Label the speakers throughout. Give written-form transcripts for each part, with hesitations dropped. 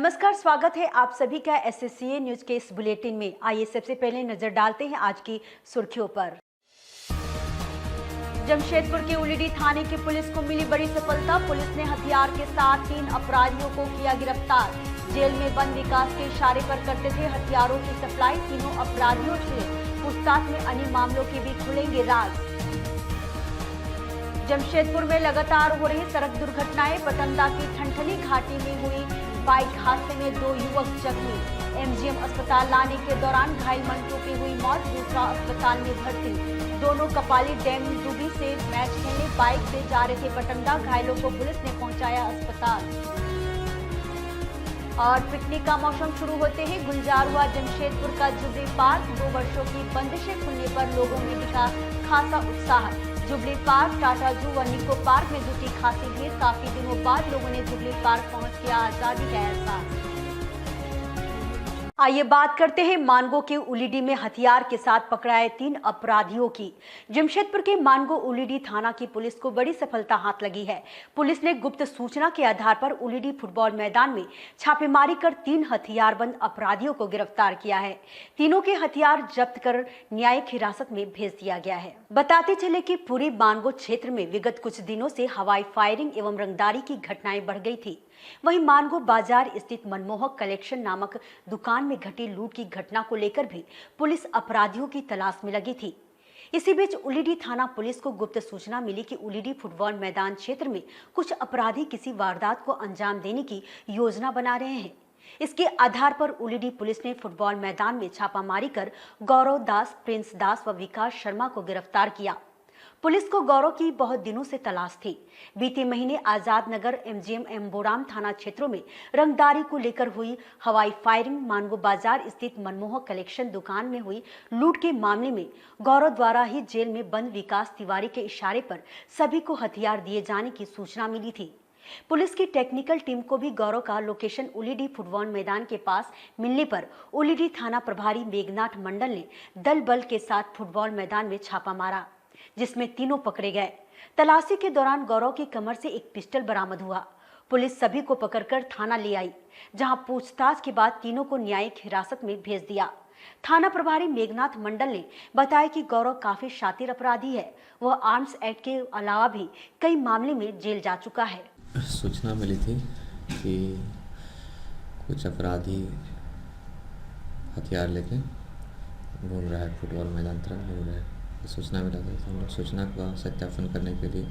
Speaker 1: नमस्कार, स्वागत है आप सभी का एसएससीए न्यूज के इस बुलेटिन में। आइए सबसे पहले नजर डालते हैं आज की सुर्खियों पर। जमशेदपुर के उलीडी थाने की पुलिस को मिली बड़ी सफलता। पुलिस ने हथियार के साथ 3 अपराधियों को किया गिरफ्तार। जेल में बंद विकास के इशारे पर करते थे हथियारों की सप्लाई। तीनों अपराधियों से पूछताछ में अन्य मामलों के भी खुलेंगे राज। जमशेदपुर में लगातार हो रही सड़क दुर्घटनाएं। पटमदा की ठनठनी घाटी में हुई बाइक हादसे में 2 युवक जख्मी। एमजीएम अस्पताल लाने के दौरान घायल मंटू की हुई मौत, दूसरा अस्पताल में भर्ती। दोनों कपाली डैम डूबी से मैच खेलने बाइक से जा रहे थे पटमदा। घायलों को पुलिस ने पहुंचाया अस्पताल। और पिकनिक का मौसम शुरू होते ही गुलजार हुआ जमशेदपुर का जुबली पार्क। 2 वर्षों की बंदिशें खुलने पर लोगों में दिखा खासा उत्साह। जुबली पार्क, टाटा जू व निको पार्क में जुटी खासी भीड़। काफी दिनों बाद लोगों ने जुबली पार्क पहुंच किया आजादी का एहसास। आइए बात करते हैं मानगो के उलीडी में हथियार के साथ पकड़ाए 3 अपराधियों की। जमशेदपुर के मानगो उलीडी थाना की पुलिस को बड़ी सफलता हाथ लगी है। पुलिस ने गुप्त सूचना के आधार पर उलीडी फुटबॉल मैदान में छापेमारी कर 3 हथियारबंद अपराधियों को गिरफ्तार किया है। तीनों के हथियार जब्त कर न्यायिक हिरासत में भेज दिया गया है। बताते चले कि पूरे मानगो क्षेत्र में विगत कुछ दिनों से हवाई फायरिंग एवं रंगदारी की घटनाएं बढ़ गई थी। वहीं मानगो बाजार स्थित मनमोहक कलेक्शन नामक दुकान में घटी लूट की घटना को लेकर भी पुलिस अपराधियों की तलाश में लगी थी। इसी बीच उलीडी थाना पुलिस को गुप्त सूचना मिली कि उलीडी फुटबॉल मैदान क्षेत्र में कुछ अपराधी किसी वारदात को अंजाम देने की योजना बना रहे हैं। इसके आधार पर उलीडी पुलिस ने फुटबॉल मैदान में छापामारी कर गौरव दास, प्रिंस दास व विकास शर्मा को गिरफ्तार किया। पुलिस को गौरव की बहुत दिनों से तलाश थी। बीते महीने आजाद नगर, एमजीएम, एम्बोराम थाना क्षेत्रों में रंगदारी को लेकर हुई हवाई फायरिंग, मानगो बाजार स्थित मनमोहक कलेक्शन दुकान में हुई लूट के मामले में गौरव द्वारा ही जेल में बंद विकास तिवारी के इशारे पर सभी को हथियार दिए जाने की सूचना मिली थी। पुलिस की टेक्निकल टीम को भी गौरव का लोकेशन उलीडी फुटबॉल मैदान के पास मिलने पर उलीडी थाना प्रभारी मेघनाथ मंडल ने दल बल के साथ फुटबॉल मैदान में छापा मारा, जिसमें तीनों पकड़े गए। तलाशी के दौरान गौरव की कमर से एक पिस्टल बरामद हुआ। पुलिस सभी को पकड़कर थाना ले आई, जहां पूछताछ के बाद तीनों को न्यायिक हिरासत में भेज दिया। थाना प्रभारी मेघनाथ मंडल ने बताया कि गौरव काफी शातिर अपराधी है। वह आर्म्स एक्ट के अलावा भी कई मामले में जेल जा चुका है।
Speaker 2: सूचना मिली थी कि कुछ अपराधी हथियार लेके घूम रहा है, फुटबॉल मैदान तरफ घूम रहा है। सूचना मिला था, तो हम लोग सूचना का सत्यापन करने के लिए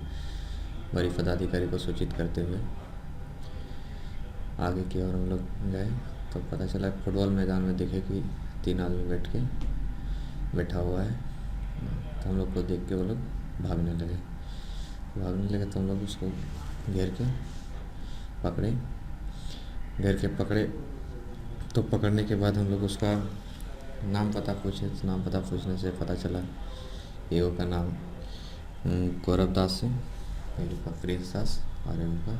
Speaker 2: वरीय पदाधिकारी को सूचित करते हुए आगे की ओर हम लोग गए तो पता चला फुटबॉल मैदान में देखे कि 3 आदमी बैठा हुआ है। तो हम लोग को देख के वो लोग भागने लगे तो हम लोग उसको घेर के पकड़े। तो पकड़ने के बाद हम लोग उसका नाम पता पूछे। तो नाम पता पूछने से पता चला एगो का नाम गौरव दास है, एगो का प्रिंस दास और एगो का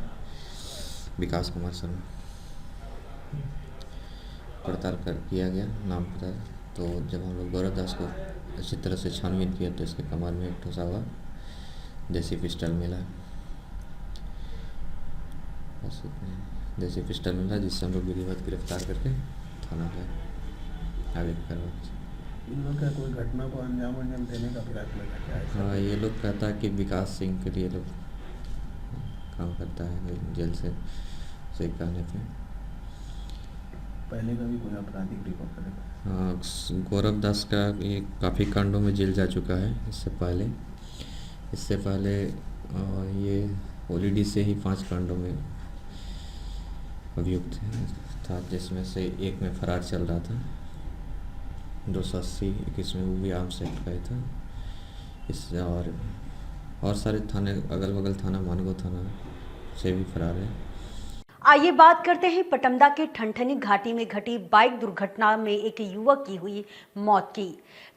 Speaker 2: विकास कुमार शर्मा। पड़ताल किया गया नाम पता। तो जब हम लोग गौरव दास को अच्छी तरह से छानबीन किया तो इसके कमर में एक ठुसा हुआ देसी पिस्टल मिला, जिससे हम लोग विधिवत गिरफ्तार करके थाना गए आगे करवा।
Speaker 3: इन लोग का कोई घटना को अंजाम देने का प्रयास लगा क्या?
Speaker 2: हाँ, ये लोग कहता है कि विकास सिंह के लिए लोग काम करता है जेल से कहने पे।
Speaker 3: पहले का भी कोई आपराधिक रिकॉर्ड है?
Speaker 2: हाँ, गौरव दास का ये काफ़ी कांडों में जेल जा चुका है। इससे पहले ये ओलीडी से ही 5 कांडों में अभियुक्त था, जिसमें से एक में फरार चल रहा था। 280-21 में वो भी आर्म्स एक्ट का ही था। इस और सारे थाने, अगल बगल थाना, मानगो थाना से भी फरार है।
Speaker 1: आइए बात करते हैं पटमदा के ठनठनी घाटी में घटी बाइक दुर्घटना में एक युवक की हुई मौत की।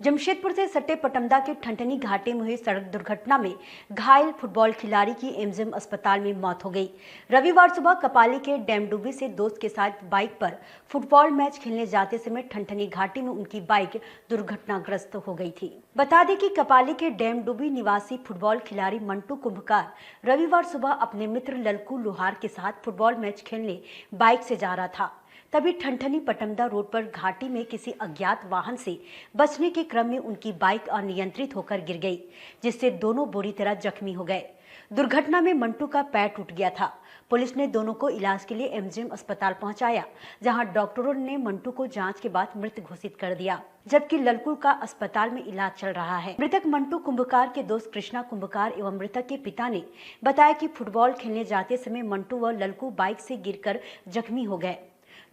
Speaker 1: जमशेदपुर से सटे पटमदा के ठनठनी घाटी में हुई सड़क दुर्घटना में घायल फुटबॉल खिलाड़ी की एमजीएम अस्पताल में मौत हो गई। रविवार सुबह कपाली के डैमडुबी से दोस्त के साथ बाइक पर फुटबॉल मैच खेलने जाते समय ठनठनी घाटी में उनकी बाइक दुर्घटनाग्रस्त हो गई थी। बता दें कि कपाली के डैमडुबी निवासी फुटबॉल खिलाड़ी मंटू कुंभकार रविवार सुबह अपने मित्र ललकू लोहार के साथ फुटबॉल मैच खेलने बाइक से जा रहा था। तभी ठनठनी पटमदा रोड पर घाटी में किसी अज्ञात वाहन से बचने के क्रम में उनकी बाइक अनियंत्रित होकर गिर गई, जिससे दोनों बुरी तरह जख्मी हो गए। दुर्घटना में मंटू का पैर टूट गया था। पुलिस ने दोनों को इलाज के लिए एमजीएम अस्पताल पहुंचाया, जहां डॉक्टरों ने मंटू को जांच के बाद मृत घोषित कर दिया, जबकि ललकू का अस्पताल में इलाज चल रहा है। मृतक मंटू कुंभकार के दोस्त कृष्णा कुंभकार एवं मृतक के पिता ने बताया कि फुटबॉल खेलने जाते समय मंटू व ललकू बाइक से गिरकर जख्मी हो गए।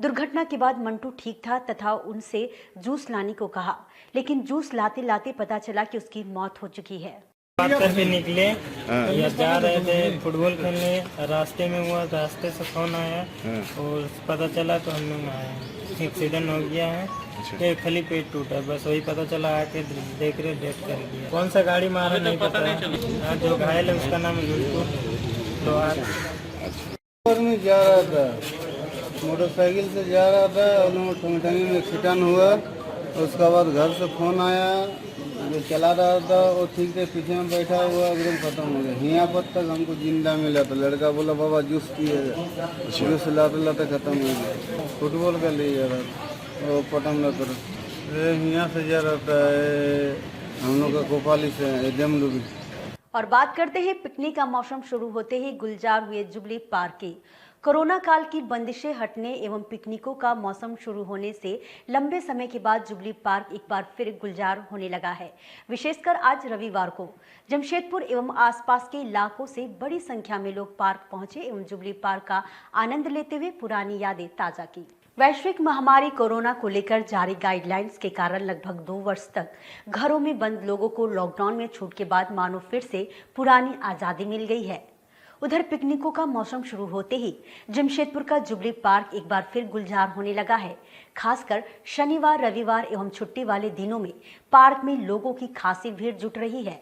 Speaker 1: दुर्घटना के बाद मंटू ठीक था तथा उनसे जूस लाने को कहा, लेकिन जूस लाते लाते पता चला कि उसकी मौत हो चुकी है।
Speaker 4: बात करके निकले या जा रहे थे फुटबॉल खेलने, रास्ते में हुआ, रास्ते से फोन आया और पता चला तो हम लोग आए, एक्सीडेंट हो गया है, एक खाली पेट टूटा है, बस वही पता चला। आके देख रहे डेथ कर दिया। कौन सा गाड़ी मारा नहीं पता। जो घायल है उसका नाम लोहार।
Speaker 5: में जा रहा था, मोटरसाइकिल से जा रहा था, ठंगी में एक्सीडेंट हुआ। उसके बाद घर से फोन आया, जो चला रहा था वो ठीक थे, पीछे में बैठा हुआ एकदम खत्म हो गया। यहाँ पर तक हमको जिंदा मिला था। लड़का बोला बाबा जूस पिएगा, जूस लाते लाते खत्म हो गया। फुटबॉल का ले जा रहा था वो पटमदा तरफ, यहाँ से जा रहा था हम लोग का कोपाली से जमलुबी।
Speaker 1: और बात करते हैं पिकनिक का मौसम शुरू होते ही गुलजार हुए जुबली पार्क की। कोरोना काल की बंदिशें हटने एवं पिकनिकों का मौसम शुरू होने से लंबे समय के बाद जुबली पार्क एक बार फिर गुलजार होने लगा है। विशेषकर आज रविवार को जमशेदपुर एवं आसपास के इलाकों से बड़ी संख्या में लोग पार्क पहुंचे एवं जुबली पार्क का आनंद लेते हुए पुरानी यादें ताजा की। वैश्विक महामारी कोरोना को लेकर जारी गाइडलाइंस के कारण लगभग 2 वर्ष तक घरों में बंद लोगों को लॉकडाउन में छूट के बाद मानो फिर से पुरानी आज़ादी मिल गई है। उधर पिकनिकों का मौसम शुरू होते ही जमशेदपुर का जुबली पार्क एक बार फिर गुलजार होने लगा है। खासकर शनिवार, रविवार एवं छुट्टी वाले दिनों में पार्क में लोगों की खासी भीड़ जुट रही है।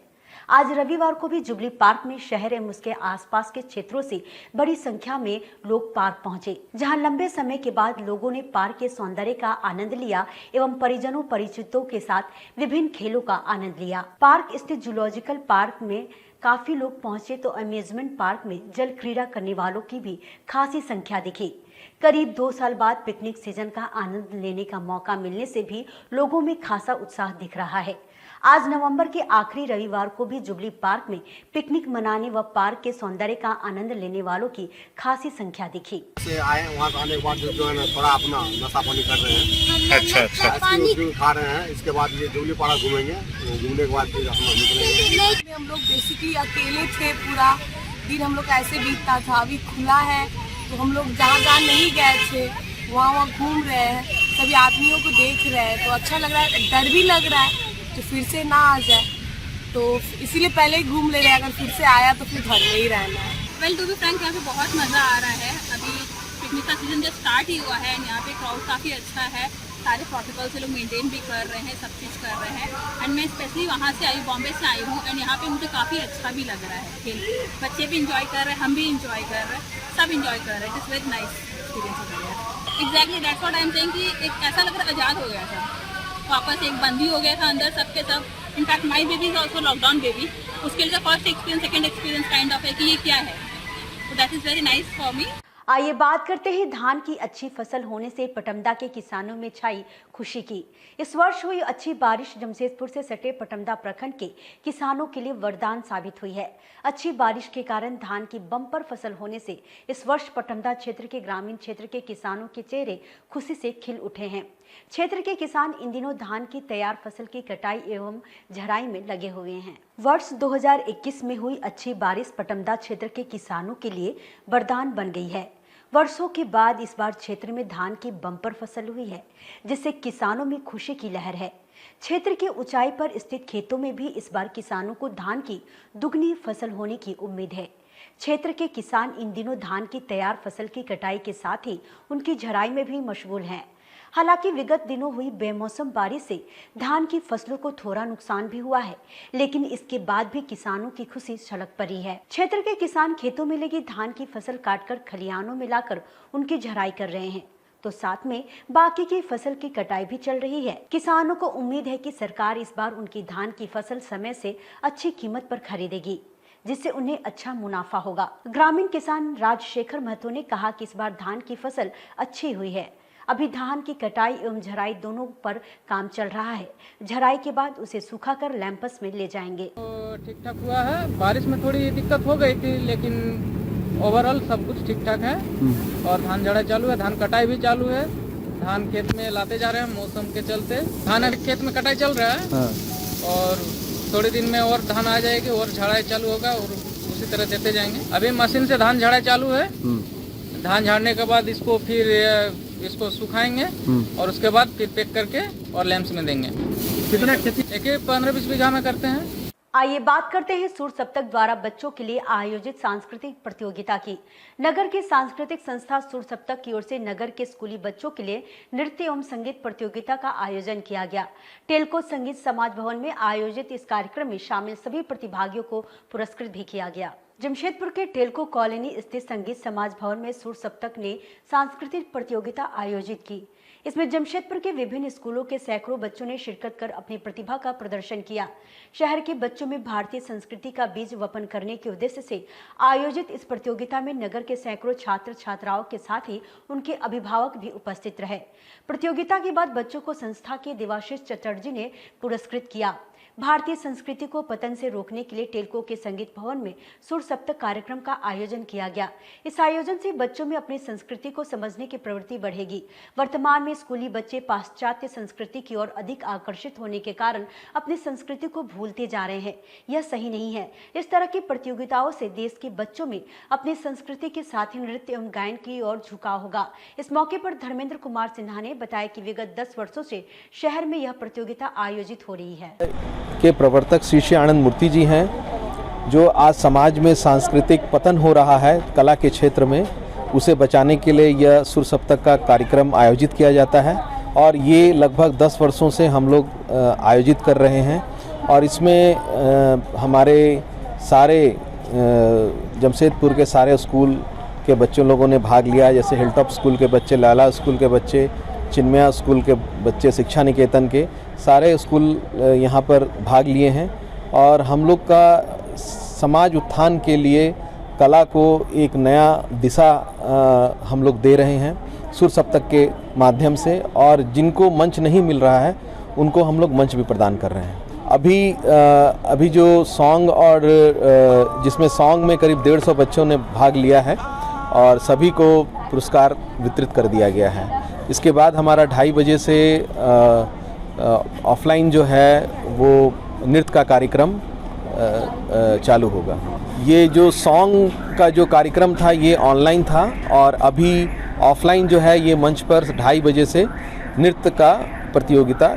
Speaker 1: आज रविवार को भी जुबली पार्क में शहर एवं उसके आसपास के क्षेत्रों से बड़ी संख्या में लोग पार्क पहुंचे, जहां लंबे समय के बाद लोगों ने पार्क के सौंदर्य का आनंद लिया एवं परिजनों परिचितों के साथ विभिन्न खेलों का आनंद लिया। पार्क स्थित जूलॉजिकल पार्क में काफी लोग पहुंचे तो अम्यूजमेंट पार्क में जल क्रीड़ा करने वालों की भी खासी संख्या दिखी। करीब 2 साल बाद पिकनिक सीजन का आनंद लेने का मौका मिलने से भी लोगों में खासा उत्साह दिख रहा है। आज नवंबर के आखिरी रविवार को भी जुबली पार्क में पिकनिक मनाने व पार्क के सौंदर्य का आनंद लेने वालों की खासी संख्या दिखी।
Speaker 6: से आए वहाँ से आने के बाद जो है ना थोड़ा अपना नशा पानी कर रहे हैं।
Speaker 7: अच्छा
Speaker 6: आइसक्रीम खा रहे हैं। इसके बाद ये जुबली पार्क घूमेंगे, घूमने के बाद फिर हम निकलेंगे।
Speaker 8: हम लोग बेसिकली अकेले थे, पूरा दिन हम लोग ऐसे बीतता था। अभी खुला है तो हम लोग जहाँ जहाँ नहीं गए थे वहाँ घूम रहे हैं, सभी आदमियों को देख रहे हैं, तो अच्छा लग रहा है। डर भी लग रहा है तो फिर से ना आ जाए, तो इसीलिए पहले ही घूम ले रहे हैं। अगर फिर से आया तो फिर घर में ही रहना है।
Speaker 9: वेल टू बी फ्रैंक, यहाँ पे बहुत मज़ा आ रहा है। अभी पिकनिक का सीजन जब स्टार्ट ही हुआ है, यहाँ पे क्राउड काफ़ी अच्छा है। सारे प्रोटोकॉल से लोग मेंटेन भी कर रहे हैं, सब चीज़ कर रहे हैं। एंड मैं स्पेशली वहाँ से आई, बॉम्बे से आई हूँ, एंड यहाँ पे मुझे काफ़ी अच्छा भी लग रहा है खेल। बच्चे भी इंजॉय कर रहे हैं, हम भी इंजॉय कर रहे हैं, सब इंजॉय कर रहे हैं। इट्स वेरी नाइस एक्सपीरियंस हो गया। Exactly that's what I am saying कि एक ऐसा लग रहा है आज़ाद हो गया था, वापस एक बंदी हो गया था अंदर सबके सब। In fact my baby is also lockdown baby, उसके लिए first experience, second experience kind of है कि ये क्या है। तो that is very nice for me.
Speaker 1: आइए बात करते हैं धान की अच्छी फसल होने से पटमदा के किसानों में छाई खुशी की। इस वर्ष हुई अच्छी बारिश जमशेदपुर से सटे पटमदा प्रखंड के किसानों के लिए वरदान साबित हुई है। अच्छी बारिश के कारण धान की बम्पर फसल होने से इस वर्ष पटमदा क्षेत्र के ग्रामीण क्षेत्र के किसानों के चेहरे खुशी से खिल उठे हैं। क्षेत्र के किसान इन दिनों धान की तैयार फसल की कटाई एवं झराई में लगे हुए हैं। वर्ष 2021 में हुई अच्छी बारिश पटमदा क्षेत्र के किसानों के लिए वरदान बन गई है। वर्षों के बाद इस बार क्षेत्र में धान की बम्पर फसल हुई है, जिससे किसानों में खुशी की लहर है। क्षेत्र के ऊंचाई पर स्थित खेतों में भी इस बार किसानों को धान की दुगनी फसल होने की उम्मीद है। क्षेत्र के किसान इन दिनों धान की तैयार फसल की कटाई के साथ ही उनकी झराई में भी मशगूल हैं। हालांकि विगत दिनों हुई बेमौसम बारिश से धान की फसलों को थोड़ा नुकसान भी हुआ है, लेकिन इसके बाद भी किसानों की खुशी छलक पड़ी है। क्षेत्र के किसान खेतों में लगी धान की फसल काटकर खलिहानों में लाकर उनकी झराई कर रहे हैं, तो साथ में बाकी की फसल की कटाई भी चल रही है। किसानों को उम्मीद है कि सरकार इस बार उनकी धान की फसल समय से अच्छी कीमत पर खरीदेगी, जिससे उन्हें अच्छा मुनाफा होगा। ग्रामीण किसान राजशेखर महतो ने कहा कि इस बार धान की फसल अच्छी हुई है। अभी धान की कटाई एवं झराई दोनों पर काम चल रहा है। झराई के बाद उसे सुखाकर लैंपस में ले जाएंगे।
Speaker 7: तो ठीक ठाक हुआ है, बारिश में थोड़ी दिक्कत हो गई थी, लेकिन ओवरऑल सब कुछ ठीक ठाक है। और धान झड़ाई चालू है, धान कटाई भी चालू है। धान खेत में लाते जा रहे हैं मौसम के चलते। धान अभी खेत में कटाई चल रहा है और थोड़े दिन में और धान आ जाएगी और झड़ाई चालू होगा और उसी तरह देते जाएंगे। अभी मशीन से धान झड़ाई चालू है। धान झाड़ने के बाद इसको फिर इसको सुखाएंगे और उसके बाद फिर पैक करके और लैंप्स में देंगे। कितना खेती? देखिए 15-20 बीघा में करते हैं।
Speaker 1: आइए बात करते हैं सूर सप्तक द्वारा बच्चों के लिए आयोजित सांस्कृतिक प्रतियोगिता की। नगर की सांस्कृतिक संस्था सूर सप्तक की ओर से नगर के स्कूली बच्चों के लिए नृत्य एवं संगीत प्रतियोगिता का आयोजन किया गया। टेलको संगीत समाज भवन में आयोजित इस कार्यक्रम में शामिल सभी प्रतिभागियों को पुरस्कृत भी किया गया। जमशेदपुर के टेलको कॉलोनी स्थित संगीत समाज भवन में सूर सप्तक ने सांस्कृतिक प्रतियोगिता आयोजित की। इसमें जमशेदपुर के विभिन्न स्कूलों के सैकड़ों बच्चों ने शिरकत कर अपनी प्रतिभा का प्रदर्शन किया। शहर के बच्चों में भारतीय संस्कृति का बीज वपन करने के उद्देश्य से आयोजित इस प्रतियोगिता में नगर के सैकड़ों छात्र छात्राओं के साथ ही उनके अभिभावक भी उपस्थित रहे। प्रतियोगिता के बाद बच्चों को संस्था के देवाशीष चटर्जी ने पुरस्कृत किया। भारतीय संस्कृति को पतन से रोकने के लिए टेलको के संगीत भवन में सूर सप्तक कार्यक्रम का आयोजन किया गया। इस आयोजन से बच्चों में अपनी संस्कृति को समझने की प्रवृत्ति बढ़ेगी। वर्तमान में स्कूली बच्चे पाश्चात्य संस्कृति की ओर अधिक आकर्षित होने के कारण अपनी संस्कृति को भूलते जा रहे हैं। यह सही नहीं है। इस तरह की प्रतियोगिताओं से देश के बच्चों में अपनी संस्कृति के साथ ही नृत्य एवं गायन की ओर झुकाव होगा। इस मौके पर धर्मेंद्र कुमार सिन्हा ने बताया कि विगत 10 वर्षों से शहर में यह प्रतियोगिता आयोजित हो रही है।
Speaker 10: के प्रवर्तक श्री श्री आनंद मूर्ति जी हैं, जो आज समाज में सांस्कृतिक पतन हो रहा है कला के क्षेत्र में, उसे बचाने के लिए यह सुर सप्तक का कार्यक्रम आयोजित किया जाता है और ये लगभग 10 वर्षों से हम लोग आयोजित कर रहे हैं। और इसमें हमारे सारे जमशेदपुर के सारे स्कूल के बच्चों लोगों ने भाग लिया, जैसे हिलटॉप स्कूल के बच्चे, लाला स्कूल के बच्चे, चिन्मया स्कूल के बच्चे, शिक्षा निकेतन के सारे स्कूल यहाँ पर भाग लिए हैं। और हम लोग का समाज उत्थान के लिए कला को एक नया दिशा हम लोग दे रहे हैं सुर सप्तक के माध्यम से, और जिनको मंच नहीं मिल रहा है उनको हम लोग मंच भी प्रदान कर रहे हैं। अभी जो सॉन्ग और जिसमें सॉन्ग में करीब 150 बच्चों ने भाग लिया है और सभी को पुरस्कार वितरित कर दिया गया है। इसके बाद हमारा 2:30 बजे से ऑफलाइन जो है वो नृत्य का कार्यक्रम चालू होगा। ये जो सॉन्ग का जो कार्यक्रम था ये ऑनलाइन था और अभी ऑफलाइन जो है ये मंच पर 2:30 बजे से नृत्य का प्रतियोगिता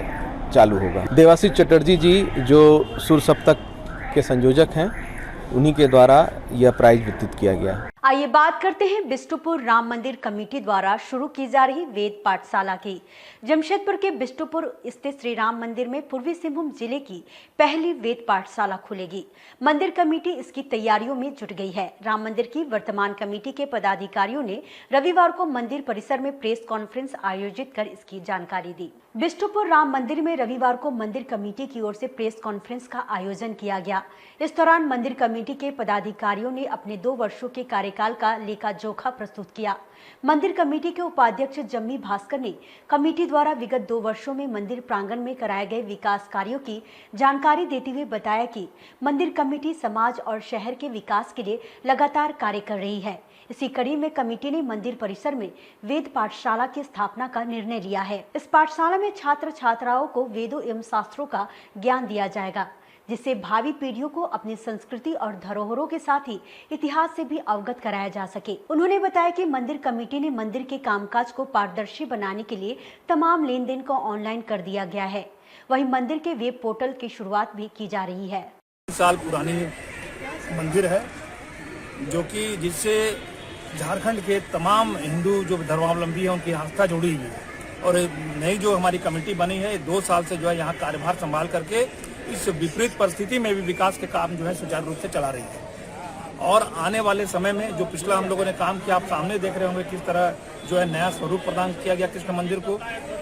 Speaker 10: चालू होगा। देवाशीष चटर्जी जी जो सुर सप्तक के संयोजक हैं, उन्हीं के द्वारा यह प्राइज वितरित किया गया।
Speaker 1: आइए बात करते हैं बिष्टुपुर राम मंदिर कमेटी द्वारा शुरू की जा रही वेद पाठशाला की। जमशेदपुर के बिष्टुपुर स्थित श्री राम मंदिर में पूर्वी सिंहभूम जिले की पहली वेद पाठशाला खुलेगी। मंदिर कमेटी इसकी तैयारियों में जुट गई है। राम मंदिर की वर्तमान कमेटी के पदाधिकारियों ने रविवार को मंदिर परिसर में प्रेस कॉन्फ्रेंस आयोजित कर इसकी जानकारी दी। बिष्टुपुर राम मंदिर में रविवार को मंदिर कमेटी की ओर से प्रेस कॉन्फ्रेंस का आयोजन किया गया। इस दौरान मंदिर कमेटी के पदाधिकारियों ने अपने 2 वर्षों के कार्यकाल का लेखा जोखा प्रस्तुत किया। मंदिर कमेटी के उपाध्यक्ष जम्मी भास्कर ने कमेटी द्वारा विगत 2 वर्षों में मंदिर प्रांगण में कराए गए विकास कार्यों की जानकारी देते हुए बताया कि मंदिर कमेटी समाज और शहर के विकास के लिए लगातार कार्य कर रही है। इसी कड़ी में कमेटी ने मंदिर परिसर में वेद पाठशाला की स्थापना का निर्णय लिया है। इस पाठशाला में छात्र छात्राओं को वेदों एवं शास्त्रों का ज्ञान दिया जाएगा, जिससे भावी पीढ़ियों को अपनी संस्कृति और धरोहरों के साथ ही इतिहास से भी अवगत कराया जा सके। उन्होंने बताया कि मंदिर कमेटी ने मंदिर के कामकाज को पारदर्शी बनाने के लिए तमाम लेन देन को ऑनलाइन कर दिया गया है। वहीं मंदिर के वेब पोर्टल की शुरुआत भी की जा रही है।
Speaker 3: 3 साल पुरानी मंदिर है जो कि जिससे झारखंड के तमाम हिंदू जो धर्मावलंबी हैं उनकी आस्था जुड़ी हुई है। और नई जो हमारी कमेटी बनी है 2 साल से जो है यहाँ कार्यभार संभाल करके इस विपरीत परिस्थिति में भी विकास के काम जो है सुचारू रूप से चला रही है। और आने वाले समय में जो पिछला हम लोगों ने काम किया, आप सामने देख रहे होंगे किस तरह जो है नया स्वरूप प्रदान किया गया कृष्ण मंदिर को,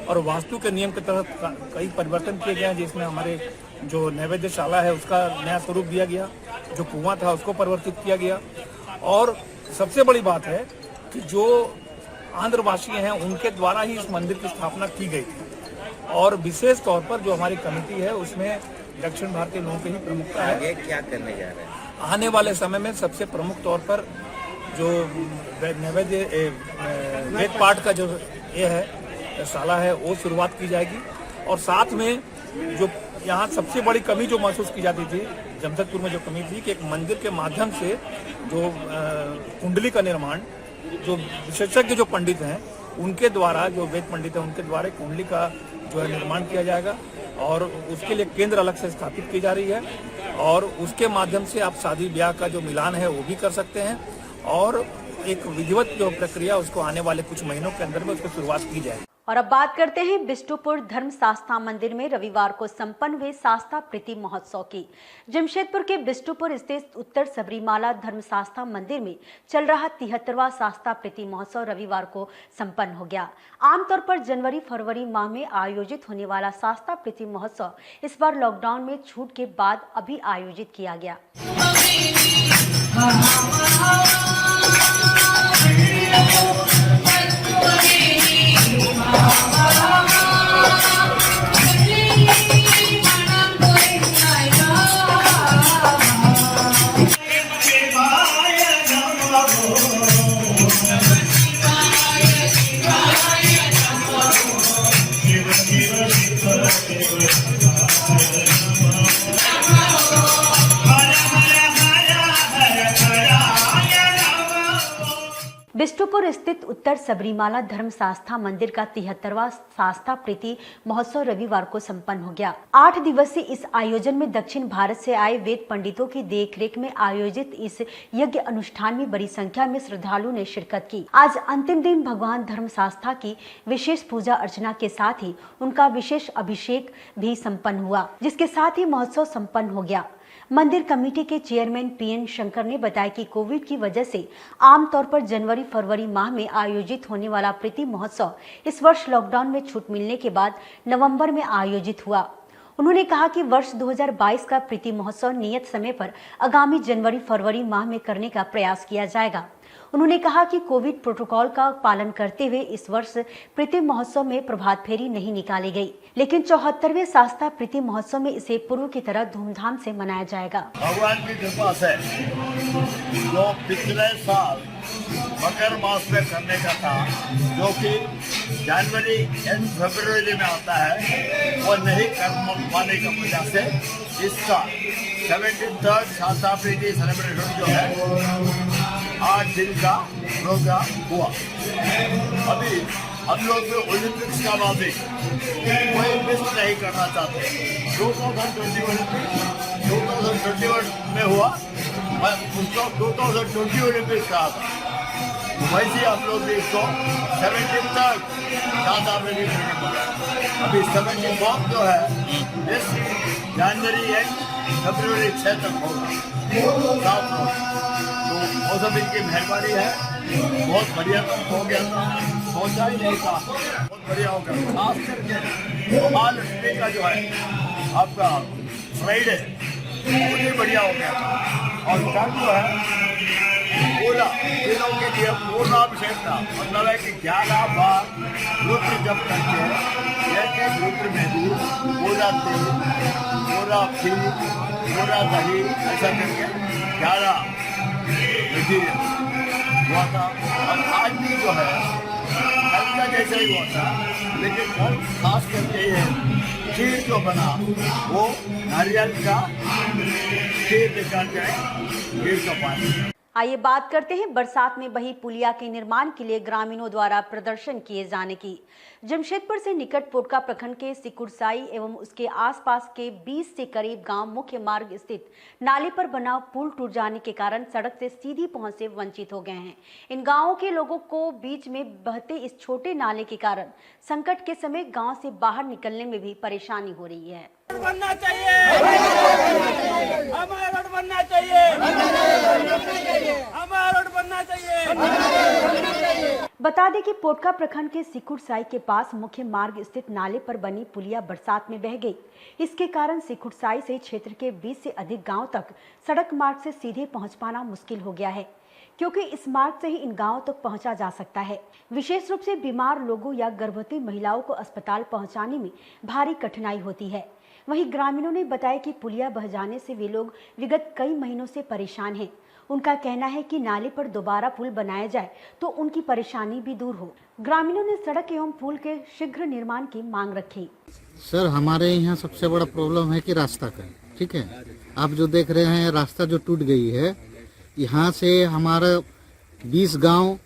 Speaker 3: और वास्तु के नियम के तहत कई परिवर्तन किए गए हैं, जिसमें हमारे जो नैवेद्यशाला है उसका नया स्वरूप दिया गया, जो कुआं था उसको परिवर्तित किया गया। और सबसे बड़ी बात है कि जो आंध्रवासी हैं उनके द्वारा ही इस मंदिर की स्थापना की गई थी। और विशेष तौर पर जो हमारी कमेटी है उसमें दक्षिण भारतीय लोगों की ही प्रमुखता है।
Speaker 11: आगे क्या करने जा रहे हैं?
Speaker 3: आने वाले समय में सबसे प्रमुख तौर पर जो नैवेद्य वेद पाठ का जो ये है शाला है वो शुरुआत की जाएगी। और साथ में जो यहाँ सबसे बड़ी कमी जो महसूस की जाती थी जमशेदपुर में, जो कमी थी कि एक मंदिर के माध्यम से जो कुंडली का निर्माण जो विशेषज्ञ जो पंडित हैं उनके द्वारा, जो वेद पंडित हैं उनके द्वारा कुंडली का जो है निर्माण किया जाएगा और उसके लिए केंद्र अलग से स्थापित की जा रही है। और उसके माध्यम से आप शादी ब्याह का जो मिलान है वो भी कर सकते हैं और एक विधिवत जो प्रक्रिया उसको आने वाले कुछ महीनों के अंदर में उसकी शुरुआत की जाएगी।
Speaker 1: और अब बात करते हैं बिष्टुपुर धर्म शास्त्रा मंदिर में रविवार को संपन्न हुए शास्त्रा प्रीति महोत्सव की। जमशेदपुर के बिष्टुपुर स्थित उत्तर सबरीमाला धर्म शास्त्रा मंदिर में चल रहा 73वां शास्त्रा प्रीति महोत्सव रविवार को संपन्न हो गया। आमतौर पर जनवरी फरवरी माह में आयोजित होने वाला शास्त्रा प्रीति महोत्सव इस बार लॉकडाउन में छूट के बाद अभी आयोजित किया गया। बिष्टुपुर स्थित उत्तर सबरीमाला धर्म शास्त्रा मंदिर का 73वां शास्त्रा प्रीति महोत्सव रविवार को संपन्न हो गया। 8 दिवसीय इस आयोजन में दक्षिण भारत से आए वेद पंडितों की देखरेख में आयोजित इस यज्ञ अनुष्ठान में बड़ी संख्या में श्रद्धालुओं ने शिरकत की। आज अंतिम दिन भगवान धर्म शास्त्रा की विशेष पूजा अर्चना के साथ ही उनका विशेष अभिषेक भी संपन्न हुआ, जिसके साथ ही महोत्सव संपन्न हो गया। मंदिर कमेटी के चेयरमैन पीएन शंकर ने बताया कि कोविड की वजह से आमतौर पर जनवरी फरवरी माह में आयोजित होने वाला प्रीति महोत्सव इस वर्ष लॉकडाउन में छूट मिलने के बाद नवंबर में आयोजित हुआ। उन्होंने कहा कि वर्ष 2022 का प्रीति महोत्सव नियत समय पर आगामी जनवरी फरवरी माह में करने का प्रयास किया जाएगा। उन्होंने कहा कि कोविड प्रोटोकॉल का पालन करते हुए इस वर्ष प्रीति महोत्सव में प्रभात फेरी नहीं निकाली गई, लेकिन 74वें शास्त्रा प्रीति महोत्सव में इसे पूर्व की तरह धूमधाम से मनाया जाएगा।
Speaker 6: भगवान की कृपा से जो पिछले साल मकर मास में करने का था, जो कि जनवरी एंड फरवरी में आता है, वो नहीं कर पाने की वजह से इसका 73rd शास्त्रा प्रीति सेलिब्रेशन जो है 8 दिन का प्रोग्राम हुआ। अभी हम लोग ओलंपिक्स का बाजी कोई मिस नहीं करना चाहते। 2021 में हुआ, उसको 2020 ओलंपिक्स कहा था, वैसे हम लोग भी इसको 73rd शास्त्रा प्रीति सेलिब्रेशन अभी 74th जो है इस जनवरी एंड फरवरी 6 तक होगा। तो वो सब इनकी मेहरबानी है, बहुत बढ़िया हो गया था, सोचा ही नहीं था, बहुत बढ़िया हो गया। खास करके महालक्ष्मी का जो है आपका फ्राइडे वो भी बढ़िया हो गया था। और कल जो है पूरा दिनों के लिए पूर्णाभिषेक था, मतलब है कि 11 बार रुद्र जप करके एक रुद्र में भी पूरा तेल, पूरा खीर, पूरा दही ऐसा करके 11 हुआ था। और आज भी जो है कल का जैसा ही हुआ था, लेकिन कल खास करके ये खीर जो बना वो नारियल का खीर निकाल के खीर का पानी।
Speaker 1: आइए बात करते हैं बरसात में बही पुलिया के निर्माण के लिए ग्रामीणों द्वारा प्रदर्शन किए जाने की। जमशेदपुर से निकट पोटका प्रखंड के सिकुड़साई एवं उसके आसपास के 20 से करीब गांव मुख्य मार्ग स्थित नाले पर बना पुल टूट जाने के कारण सड़क से सीधी पहुंच से वंचित हो गए हैं। इन गांवों के लोगों को बीच में बहते इस छोटे नाले के कारण संकट के समय गांव से बाहर निकलने में भी परेशानी हो रही है।
Speaker 3: बनना चाहिए, हमारा रोड बनना चाहिए, हमारा रोड बनना चाहिए।
Speaker 1: बता दें कि पोटका प्रखंड के सिकुड़साई के पास मुख्य मार्ग स्थित नाले पर बनी पुलिया बरसात में बह गई। इसके कारण सिकुड़साई से क्षेत्र के 20 से अधिक गांव तक सड़क मार्ग से सीधे पहुंच पाना मुश्किल हो गया है। क्योंकि इस मार्ग से ही इन गांवों तक पहुंचा जा सकता है। विशेष रूप से बीमार लोगों या गर्भवती महिलाओं को अस्पताल पहुंचाने में भारी कठिनाई होती है। वहीं ग्रामीणों ने बताया कि पुलिया बह जाने से वे लोग विगत कई महीनों से परेशान हैं। उनका कहना है कि नाले पर दोबारा पुल बनाया जाए तो उनकी परेशानी भी दूर हो। ग्रामीणों ने सड़क एवं पुल के शीघ्र निर्माण की मांग रखी।
Speaker 5: सर, हमारे यहाँ सबसे बड़ा प्रॉब्लम है कि रास्ता का, ठीक है। आप जो देख रहे हैं रास्ता जो टूट गई है, यहाँ से हमारा 20 गांव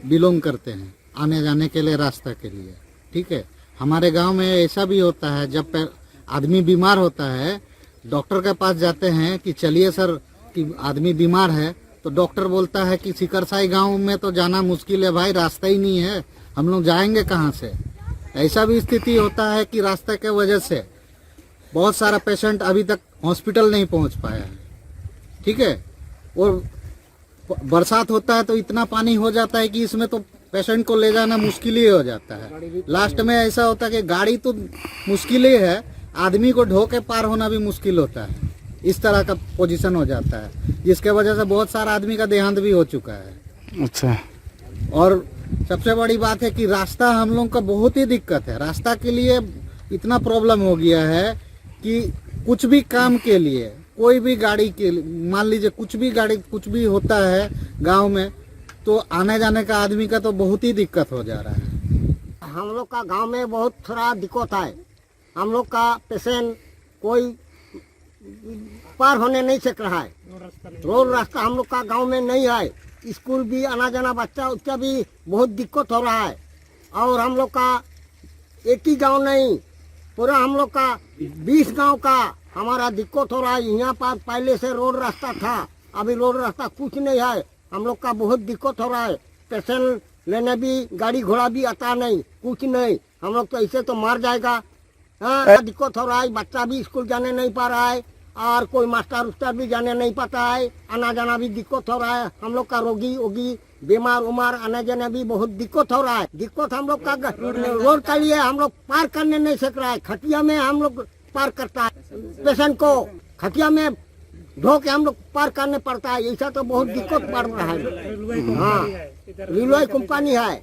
Speaker 5: बिलोंग करते हैं आने जाने के लिए, रास्ता के लिए, ठीक है। हमारे गांव में ऐसा भी होता है, जब आदमी बीमार होता है डॉक्टर के पास जाते हैं कि चलिए सर कि आदमी बीमार है, तो डॉक्टर बोलता है कि सिकरसाई गांव में तो जाना मुश्किल है भाई, रास्ता ही नहीं है, हम लोग जाएंगे कहाँ से। ऐसा भी स्थिति होता है कि रास्ते के वजह से बहुत सारा पेशेंट अभी तक हॉस्पिटल नहीं पहुंच पाया है, ठीक है। और बरसात होता है तो इतना पानी हो जाता है कि इसमें तो पेशेंट को ले जाना मुश्किल ही हो जाता है। लास्ट में ऐसा होता है कि गाड़ी तो मुश्किल ही है, आदमी को ढो के पार होना भी मुश्किल होता है। इस तरह का पोजीशन हो जाता है, जिसके वजह से बहुत सारा आदमी का देहांत भी हो चुका है।
Speaker 11: अच्छा।
Speaker 5: और सबसे बड़ी बात है कि रास्ता हम लोग का बहुत ही दिक्कत है। रास्ता के लिए इतना प्रॉब्लम हो गया है कि कुछ भी काम के लिए, कोई भी गाड़ी के, मान लीजिए कुछ भी गाड़ी कुछ भी होता है गांव में, तो आने जाने का आदमी का तो बहुत ही दिक्कत हो जा रहा है।
Speaker 12: हम लोग का गांव में बहुत थोड़ा दिक्कत है। हम लोग का पेशेंट कोई पार होने नहीं सक रहा है। रोड रास्ता हम लोग का गांव में नहीं है। स्कूल भी आना जाना बच्चा उसका भी बहुत दिक्कत हो रहा है। और हम लोग का एक ही गांव नहीं, पूरा हम लोग का 20 गांव का हमारा दिक्कत हो रहा है। यहाँ पर पहले से रोड रास्ता था, अभी रोड रास्ता कुछ नहीं है। हम लोग का बहुत दिक्कत हो रहा है। पेशेंट लेने भी गाड़ी घोड़ा भी आता नहीं, कुछ नहीं। हम लोग तो ऐसे तो मर जाएगा। हाँ, दिक्कत हो रहा है। बच्चा भी स्कूल जाने नहीं पा रहा है और कोई मास्टर उस्टर भी जाने नहीं पाता है। आना जाना भी दिक्कत हो रहा है। हम लोग का रोगी वोगी बीमार उमार आने जाने भी बहुत दिक्कत हो रहा है। दिक्कत हम लोग का रोड के लिए हम लोग पार करने नहीं सक रहा है। खटिया में हम लोग पार करता है, पेशेंट को खटिया में ढो के हम लोग पार करने पड़ता है। ऐसा तो बहुत दिक्कत पड़ रहा है। हाँ, रेलवे कंपनी है,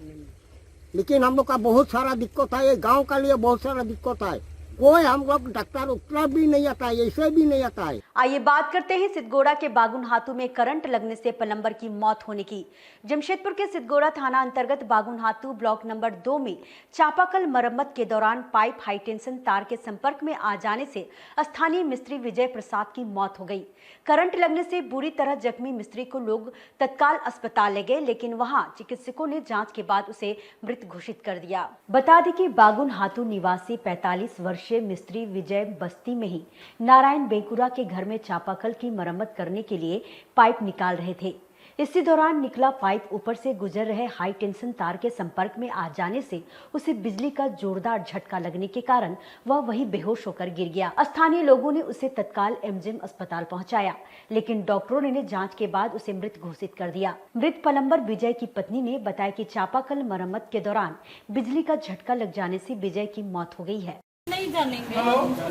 Speaker 12: लेकिन हम लोग का बहुत सारा दिक्कत है। ये गांव का लिए बहुत सारा दिक्कत है। कोई हम लोग डॉक्टर उपलब्ध भी नहीं आता है, ऐसे भी नहीं आता है।
Speaker 1: आइए बात करते हैं सिद्धगोड़ा के बागुनहातू में करंट लगने से प्लम्बर की मौत होने की। जमशेदपुर के सिद्धगोड़ा थाना अंतर्गत बागुनहातू ब्लॉक नंबर 2 में चापाकल मरम्मत के दौरान पाइप हाई टेंशन तार के संपर्क में आ जाने से स्थानीय मिस्त्री विजय प्रसाद की मौत हो गई। करंट लगने से बुरी तरह जख्मी मिस्त्री को लोग तत्काल अस्पताल ले गए, लेकिन वहां चिकित्सकों ने जांच के बाद उसे मृत घोषित कर दिया। बता दें कि बागुनहातू निवासी 45 वर्षीय मिस्त्री विजय बस्ती में ही नारायण बेकुरा के घर में चापाकल की मरम्मत करने के लिए पाइप निकाल रहे थे। इसी दौरान निकला पाइप ऊपर से गुजर रहे हाई टेंशन तार के संपर्क में आ जाने से उसे बिजली का जोरदार झटका लगने के कारण वह वहीं बेहोश होकर गिर गया। स्थानीय लोगों ने उसे तत्काल एमजीएम अस्पताल पहुंचाया, लेकिन डॉक्टरों ने जांच के बाद उसे मृत घोषित कर दिया। मृत प्लम्बर विजय की पत्नी ने बताया कि चापाकल मरम्मत के दौरान बिजली का झटका लग जाने से विजय की मौत हो गई है।
Speaker 9: नहीं जानेंगे,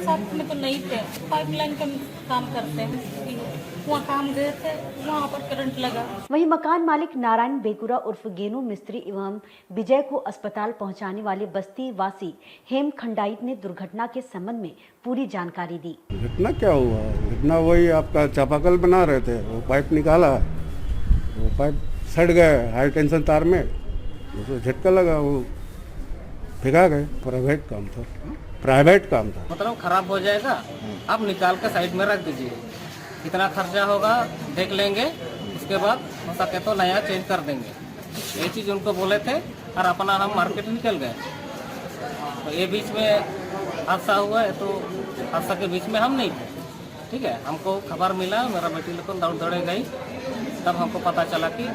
Speaker 9: साथ में तो नहीं थे, पाइपलाइन का काम करते हैं, वहाँ काम गए थे, वहाँ पर करंट लगा।
Speaker 1: वहीं मकान मालिक नारायण बेकुरा उर्फ गेनू मिस्त्री एवं विजय को अस्पताल पहुंचाने वाले बस्ती वासी हेम खंडाइत ने दुर्घटना के संबंध में पूरी जानकारी दी।
Speaker 11: घटना क्या हुआ? घटना वही आपका चापाकल बना रहे थे, वो पाइप निकाला, वो पाइप सड़ गए हाई टेंशन तार में, उसको झटका लगा, वो भिगा गए। प्राइवेट काम था।
Speaker 4: मतलब खराब हो जाएगा, आप निकाल के साइड में रख दीजिए, कितना खर्चा होगा देख लेंगे, उसके बाद हो सके तो नया चेंज कर देंगे। ये चीज़ उनको बोले थे और अपना हम मार्केट निकल गए। तो ये बीच में हादसा हुआ है, तो हादसा के बीच में हम नहीं थे, ठीक है। हमको खबर मिला, मेरा बेटी लोग दौड़े गई, तब हमको पता चला कि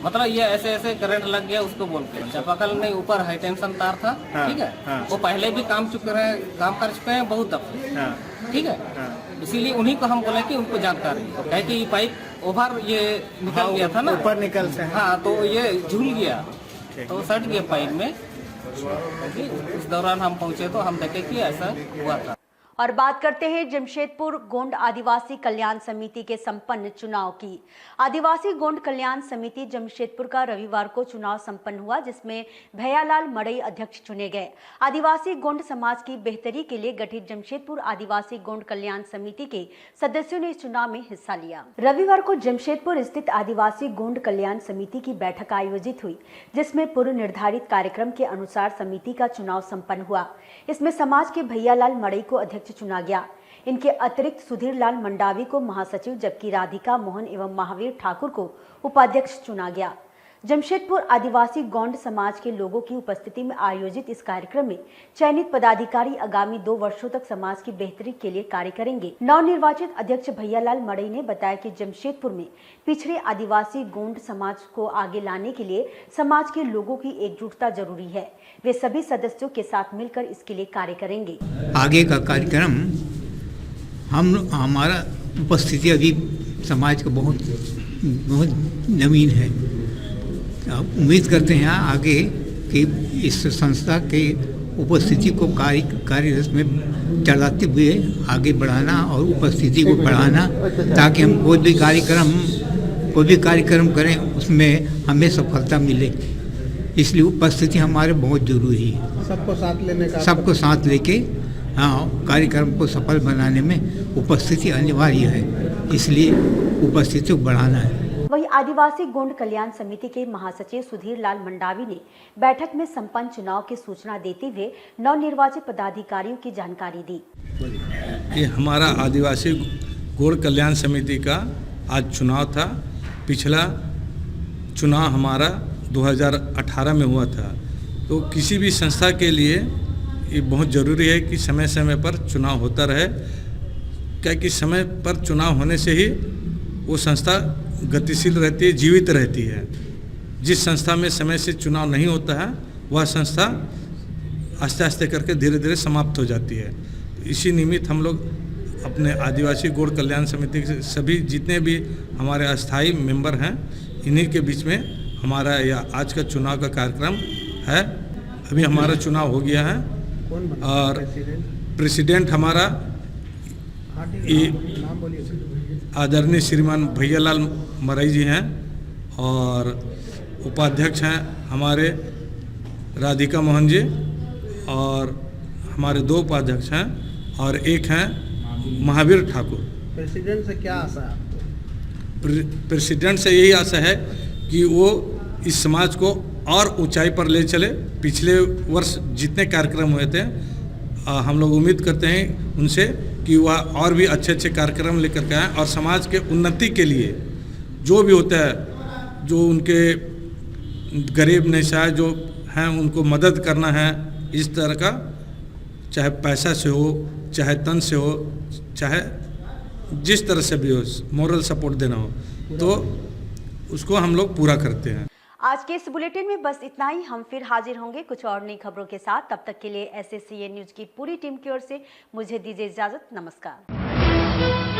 Speaker 4: मतलब ये ऐसे ऐसे करंट लग गया उसको बोल के। चापाकल में ऊपर हाई टेंशन तार था, ठीक है। वो पहले भी काम कर चुके हैं बहुत दफा, ठीक है। इसीलिए उन्हीं को हम बोले कि उनको जानकारी है कि ये पाइप ओवर ये निकल गया था ना,
Speaker 12: ऊपर निकलते हैं।
Speaker 4: हाँ, तो ये झूल गया, तो सट गया पाइप में। इस दौरान हम पहुंचे तो हम देखे कि ऐसा हुआ था।
Speaker 1: और बात करते हैं जमशेदपुर गोंड आदिवासी कल्याण समिति के संपन्न चुनाव की। आदिवासी गोंड कल्याण समिति जमशेदपुर का रविवार को चुनाव संपन्न हुआ, जिसमें भैयालाल मड़ई अध्यक्ष चुने गए। आदिवासी गोंड समाज की बेहतरी के लिए गठित जमशेदपुर आदिवासी गोंड कल्याण समिति के सदस्यों ने इस चुनाव में हिस्सा लिया। रविवार को जमशेदपुर स्थित आदिवासी गोंड कल्याण समिति की बैठक आयोजित हुई, जिसमें पूर्व निर्धारित कार्यक्रम के अनुसार समिति का चुनाव संपन्न हुआ। इसमें समाज के भैयालाल मड़ई को अध्यक्ष चुना गया। इनके अतिरिक्त सुधीर लाल मंडावी को महासचिव, जबकि राधिका मोहन एवं महावीर ठाकुर को उपाध्यक्ष चुना गया। जमशेदपुर आदिवासी गोंड समाज के लोगों की उपस्थिति में आयोजित इस कार्यक्रम में चयनित पदाधिकारी आगामी 2 वर्षों तक समाज की बेहतरी के लिए कार्य करेंगे। नवनिर्वाचित अध्यक्ष भैयालाल मड़ई ने बताया कि जमशेदपुर में पिछड़े आदिवासी गोंड समाज को आगे लाने के लिए समाज के लोगों की एकजुटता जरूरी है। वे सभी सदस्यों के साथ मिलकर इसके लिए कार्य करेंगे।
Speaker 13: आगे का कार्यक्रम हमारा उपस्थिति अभी समाज का बहुत नवीन है। उम्मीद करते हैं आगे कि इस संस्था के उपस्थिति को कार्य में चलाते हुए आगे बढ़ाना और उपस्थिति को बढ़ाना, ताकि हम कोई भी कार्यक्रम करें उसमें हमें सफलता मिले। इसलिए उपस्थिति हमारे बहुत जरूरी है। सबको साथ लेके कार्यक्रम को सफल बनाने में उपस्थिति अनिवार्य है, इसलिए उपस्थिति को बढ़ाना है।
Speaker 1: वहीं आदिवासी गोंड कल्याण समिति के महासचिव सुधीर लाल मंडावी ने बैठक में संपन्न चुनाव की सूचना देते हुए नवनिर्वाचित पदाधिकारियों की जानकारी दी।
Speaker 3: ये हमारा आदिवासी गोंड कल्याण समिति का आज चुनाव था। पिछला चुनाव हमारा 2018 में हुआ था। तो किसी भी संस्था के लिए ये बहुत ज़रूरी है कि समय समय पर चुनाव होता रहे, क्या कि समय पर चुनाव होने से ही वो संस्था गतिशील रहती है, जीवित रहती है। जिस संस्था में समय से चुनाव नहीं होता है वह संस्था आस्ते आस्ते करके धीरे धीरे समाप्त हो जाती है। इसी निमित्त हम लोग अपने आदिवासी गोंड कल्याण समिति के सभी जितने भी हमारे अस्थायी मेंबर हैं, इन्हीं के बीच में हमारा यह आज का चुनाव का कार्यक्रम है। अभी हमारा चुनाव हो गया है और प्रेसिडेंट हमारा आदरणीय श्रीमान भैयालाल मड़ई जी हैं और उपाध्यक्ष हैं हमारे राधिका मोहन जी और हमारे 2 उपाध्यक्ष हैं और एक हैं महावीर ठाकुर।
Speaker 5: प्रेसिडेंट से क्या आशा है आपको?
Speaker 3: प्रेसिडेंट से यही आशा है कि वो इस समाज को और ऊंचाई पर ले चले। पिछले वर्ष जितने कार्यक्रम हुए थे हम लोग उम्मीद करते हैं उनसे कि वह और भी अच्छे अच्छे कार्यक्रम लेकर के आएँ और समाज के उन्नति के लिए जो भी होता है, जो उनके गरीब निसहाय जो हैं उनको मदद करना है, इस तरह का, चाहे पैसा से हो, चाहे तन से हो, चाहे जिस तरह से भी हो, मोरल सपोर्ट देना हो, तो उसको हम लोग पूरा करते हैं।
Speaker 1: आज के इस बुलेटिन में बस इतना ही। हम फिर हाजिर होंगे कुछ और नई खबरों के साथ। तब तक के लिए SSCN न्यूज की पूरी टीम की ओर से मुझे दीजिए इजाजत। नमस्कार।